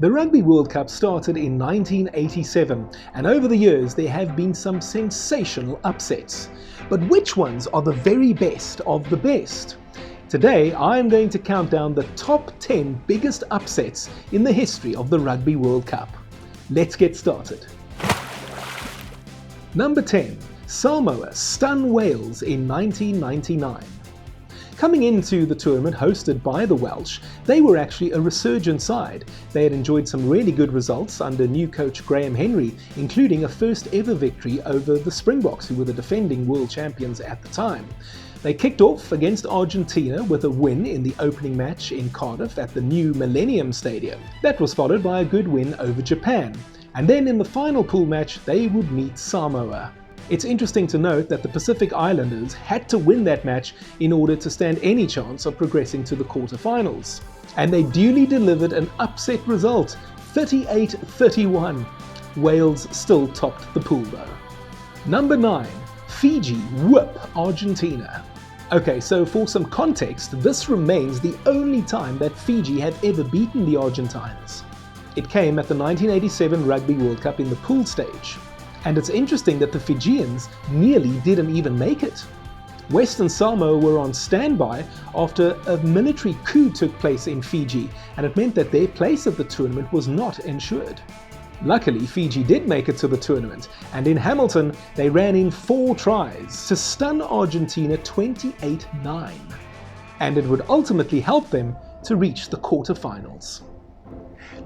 The Rugby World Cup started in 1987, and over the years there have been some sensational upsets. But which ones are the very best of the best? Today I am going to count down the top 10 biggest upsets in the history of the Rugby World Cup. Let's get started. Number 10. Samoa stun Wales in 1999. Coming into the tournament hosted by the Welsh, they were actually a resurgent side. They had enjoyed some really good results under new coach Graham Henry, including a first ever victory over the Springboks, who were the defending world champions at the time. They kicked off against Argentina with a win in the opening match in Cardiff at the new Millennium Stadium. That was followed by a good win over Japan. And then in the final pool match, they would meet Samoa. It's interesting to note that the Pacific Islanders had to win that match in order to stand any chance of progressing to the quarterfinals. And they duly delivered an upset result, 38-31. Wales still topped the pool though. Number 9. Fiji whoop Argentina. Okay, so for some context, this remains the only time that Fiji had ever beaten the Argentines. It came at the 1987 Rugby World Cup in the pool stage. And it's interesting that the Fijians nearly didn't even make it. Western Samoa were on standby after a military coup took place in Fiji, and it meant that their place at the tournament was not ensured. Luckily, Fiji did make it to the tournament, and in Hamilton they ran in 4 tries to stun Argentina 28-9. And it would ultimately help them to reach the quarterfinals.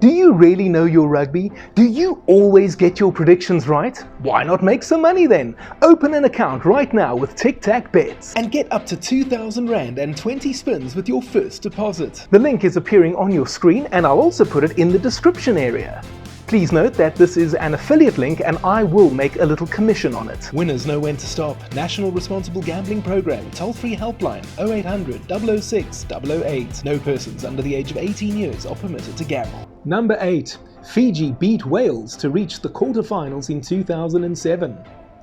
Do you really know your rugby? Do you always get your predictions right? Why not make some money then? Open an account right now with Tic Tac Bets and get up to 2,000 Rand and 20 spins with your first deposit. The link is appearing on your screen, and I'll also put it in the description area. Please note that this is an affiliate link and I will make a little commission on it. Winners know when to stop. National Responsible Gambling Program. Toll-free helpline 0800 006 008. No persons under the age of 18 years are permitted to gamble. Number 8. Fiji beat Wales to reach the quarterfinals in 2007.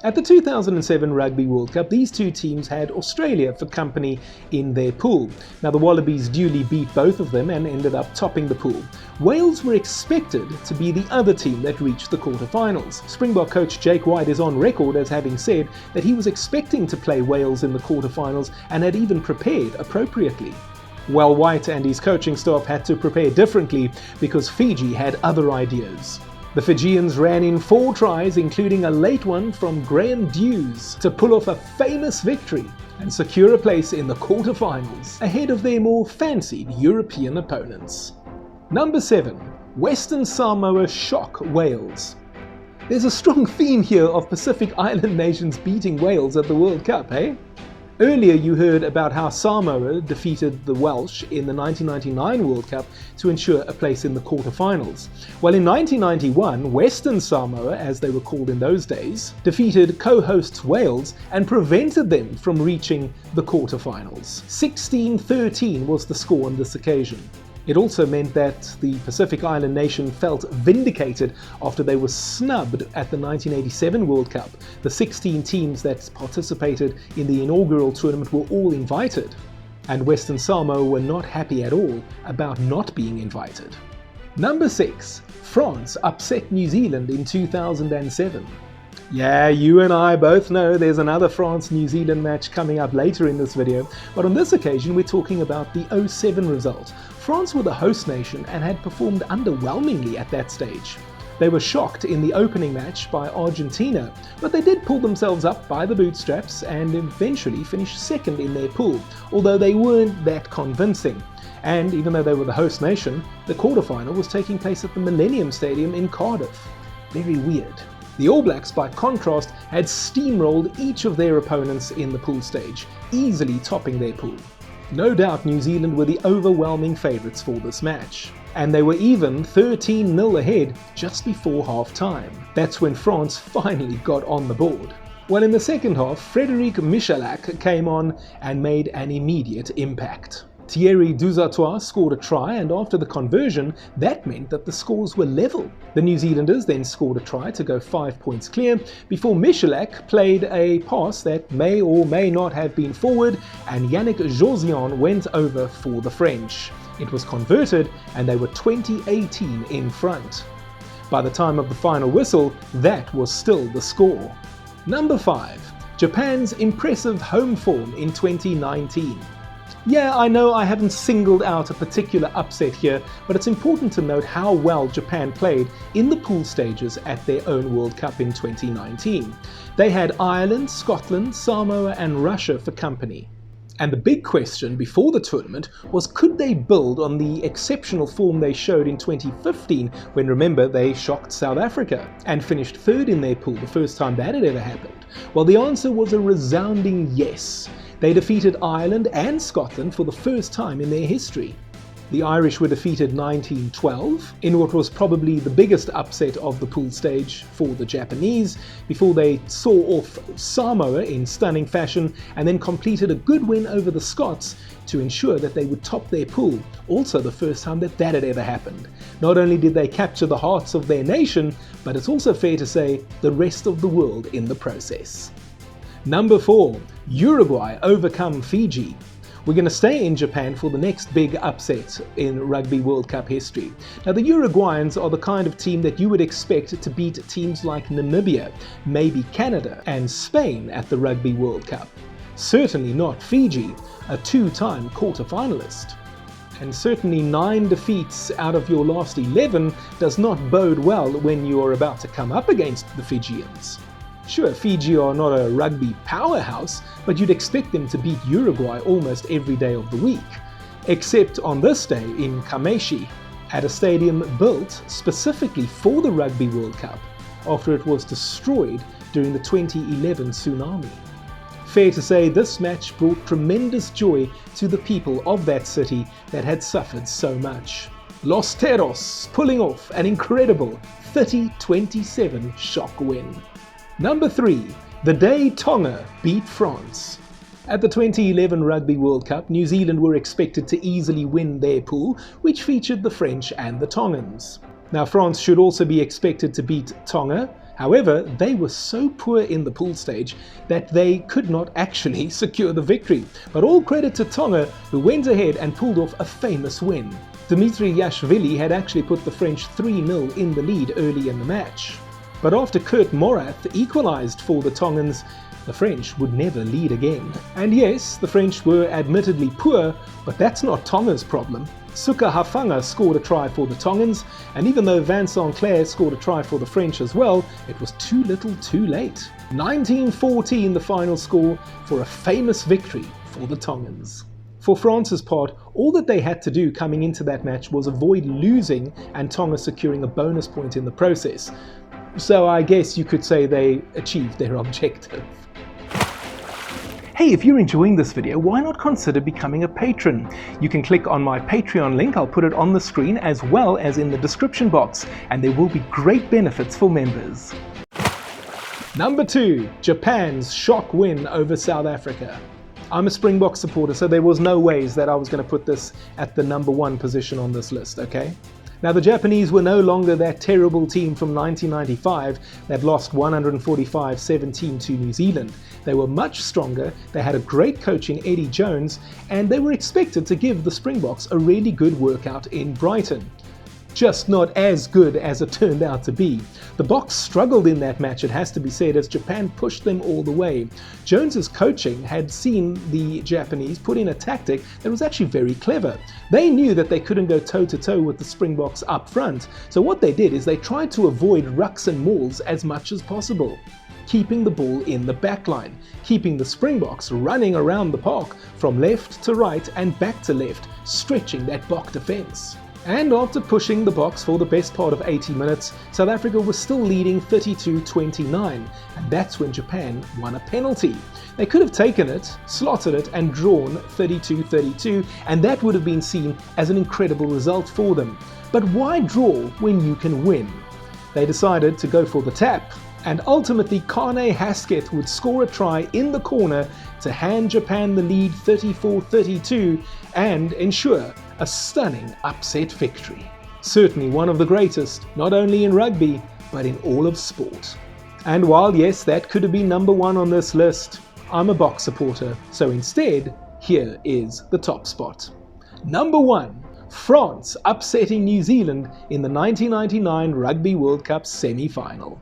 At the 2007 Rugby World Cup, these two teams had Australia for company in their pool. Now the Wallabies duly beat both of them and ended up topping the pool. Wales were expected to be the other team that reached the quarterfinals. Springbok coach Jake White is on record as having said that he was expecting to play Wales in the quarterfinals and had even prepared appropriately. Well, White and his coaching staff had to prepare differently because Fiji had other ideas. The Fijians ran in 4 tries, including a late one from Graham Dews, to pull off a famous victory and secure a place in the quarterfinals, ahead of their more fancied European opponents. Number 7. Western Samoa shock Wales. There's a strong theme here of Pacific Island nations beating Wales at the World Cup, eh? Earlier you heard about how Samoa defeated the Welsh in the 1999 World Cup to ensure a place in the quarterfinals. Well, in 1991, Western Samoa, as they were called in those days, defeated co-hosts Wales and prevented them from reaching the quarterfinals. 16-13 was the score on this occasion. It also meant that the Pacific Island nation felt vindicated after they were snubbed at the 1987 World Cup. The 16 teams that participated in the inaugural tournament were all invited, and Western Samoa were not happy at all about not being invited. Number 6. France upset New Zealand in 2007. Yeah, you and I both know there's another France-New Zealand match coming up later in this video, but on this occasion we're talking about the 2007 result. France were the host nation and had performed underwhelmingly at that stage. They were shocked in the opening match by Argentina, but they did pull themselves up by the bootstraps and eventually finished second in their pool, although they weren't that convincing. And even though they were the host nation, the quarterfinal was taking place at the Millennium Stadium in Cardiff. Very weird. The All Blacks, by contrast, had steamrolled each of their opponents in the pool stage, easily topping their pool. No doubt New Zealand were the overwhelming favourites for this match, and they were even 13-0 ahead just before half-time. That's when France finally got on the board. Well, in the second half, Frédéric Michalak came on and made an immediate impact. Thierry Dusartois scored a try, and after the conversion, that meant that the scores were level. The New Zealanders then scored a try to go 5 points clear before Michalak played a pass that may or may not have been forward, and Yannick Josian went over for the French. It was converted and they were 20-18 in front. By the time of the final whistle, that was still the score. Number 5. Japan's impressive home form in 2019. Yeah, I know I haven't singled out a particular upset here, but it's important to note how well Japan played in the pool stages at their own World Cup in 2019. They had Ireland, Scotland, Samoa and Russia for company. And the big question before the tournament was, could they build on the exceptional form they showed in 2015 when, remember, they shocked South Africa and finished third in their pool, the first time that had ever happened? Well, the answer was a resounding yes. They defeated Ireland and Scotland for the first time in their history. The Irish were defeated 19-12 in what was probably the biggest upset of the pool stage for the Japanese, before they saw off Samoa in stunning fashion and then completed a good win over the Scots to ensure that they would top their pool, also the first time that had ever happened. Not only did they capture the hearts of their nation, but it's also fair to say the rest of the world in the process. Number 4. Uruguay overcome Fiji. We're going to stay in Japan for the next big upset in Rugby World Cup history. Now, the Uruguayans are the kind of team that you would expect to beat teams like Namibia, maybe Canada, and Spain at the Rugby World Cup. Certainly not Fiji, a 2-time quarter-finalist. And certainly 9 defeats out of your last 11 does not bode well when you are about to come up against the Fijians. Sure, Fiji are not a rugby powerhouse, but you'd expect them to beat Uruguay almost every day of the week. Except on this day in Kamaishi, at a stadium built specifically for the Rugby World Cup, after it was destroyed during the 2011 tsunami. Fair to say this match brought tremendous joy to the people of that city that had suffered so much. Los Teros pulling off an incredible 30-27 shock win. Number 3. The day Tonga beat France. At the 2011 Rugby World Cup, New Zealand were expected to easily win their pool, which featured the French and the Tongans. Now, France should also be expected to beat Tonga. However, they were so poor in the pool stage that they could not actually secure the victory. But all credit to Tonga, who went ahead and pulled off a famous win. Dmitry Yashvili had actually put the French 3-0 in the lead early in the match. But after Kurt Morath equalised for the Tongans, the French would never lead again. And yes, the French were admittedly poor, but that's not Tonga's problem. Suka Hafanga scored a try for the Tongans, and even though Vincent Clair scored a try for the French as well, it was too little too late. 19-14 the final score for a famous victory for the Tongans. For France's part, all that they had to do coming into that match was avoid losing and Tonga securing a bonus point in the process. So I guess you could say they achieved their objective. Hey, if you're enjoying this video, why not consider becoming a patron? You can click on my Patreon link, I'll put it on the screen as well as in the description box, and there will be great benefits for members. Number 2. Japan's shock win over South Africa. I'm a Springbok supporter, so there was no ways that I was going to put this at the number 1 position on this list, okay? Now, the Japanese were no longer that terrible team from 1995 that lost 145-17 to New Zealand. They were much stronger, they had a great coach in Eddie Jones, and they were expected to give the Springboks a really good workout in Brighton. Just not as good as it turned out to be. The Boks struggled in that match, it has to be said, as Japan pushed them all the way. Jones's coaching had seen the Japanese put in a tactic that was actually very clever. They knew that they couldn't go toe-to-toe with the Springboks up front, so what they did is they tried to avoid rucks and mauls as much as possible, keeping the ball in the backline, keeping the Springboks running around the park from left to right and back to left, stretching that Bok defence. And after pushing the Boks for the best part of 80 minutes, South Africa was still leading 32-29, and that's when Japan won a penalty. They could have taken it, slotted it, and drawn 32-32, and that would have been seen as an incredible result for them. But why draw when you can win? They decided to go for the tap, and ultimately Kane Hasketh would score a try in the corner to hand Japan the lead 34-32 and ensure a stunning upset victory. Certainly one of the greatest, not only in rugby, but in all of sport. And while yes, that could have been number 1 on this list, I'm a Boks supporter, so instead, here is the top spot. Number 1. France upsetting New Zealand in the 1999 Rugby World Cup semi-final.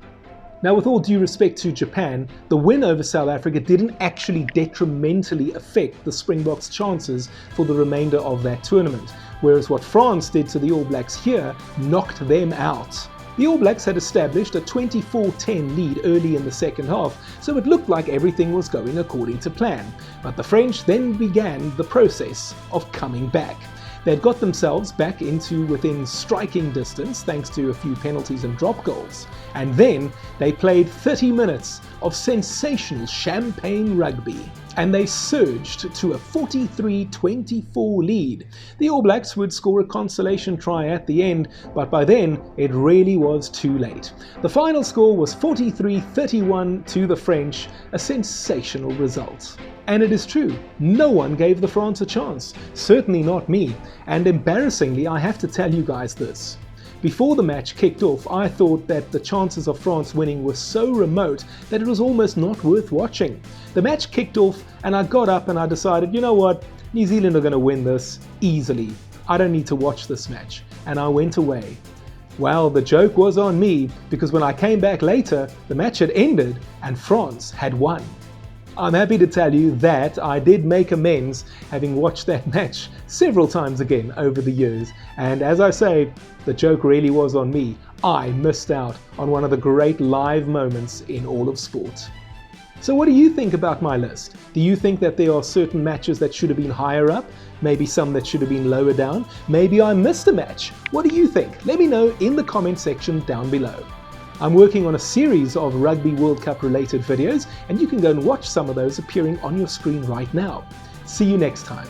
Now, with all due respect to Japan, the win over South Africa didn't actually detrimentally affect the Springboks' chances for the remainder of that tournament, whereas what France did to the All Blacks here knocked them out. The All Blacks had established a 24-10 lead early in the second half, so it looked like everything was going according to plan. But the French then began the process of coming back. They'd got themselves back into within striking distance thanks to a few penalties and drop goals. And then they played 30 minutes of sensational champagne rugby. And they surged to a 43-24 lead. The All Blacks would score a consolation try at the end, but by then it really was too late. The final score was 43-31 to the French, a sensational result. And it is true, no one gave the France a chance, certainly not me, and embarrassingly I have to tell you guys this. Before the match kicked off, I thought that the chances of France winning were so remote that it was almost not worth watching. The match kicked off and I got up and I decided, you know what, New Zealand are going to win this easily. I don't need to watch this match. And I went away. Well, the joke was on me because when I came back later, the match had ended and France had won. I'm happy to tell you that I did make amends, having watched that match several times again over the years. And as I say, the joke really was on me. I missed out on one of the great live moments in all of sport. So what do you think about my list? Do you think that there are certain matches that should have been higher up? Maybe some that should have been lower down? Maybe I missed a match? What do you think? Let me know in the comment section down below. I'm working on a series of Rugby World Cup related videos, and you can go and watch some of those appearing on your screen right now. See you next time.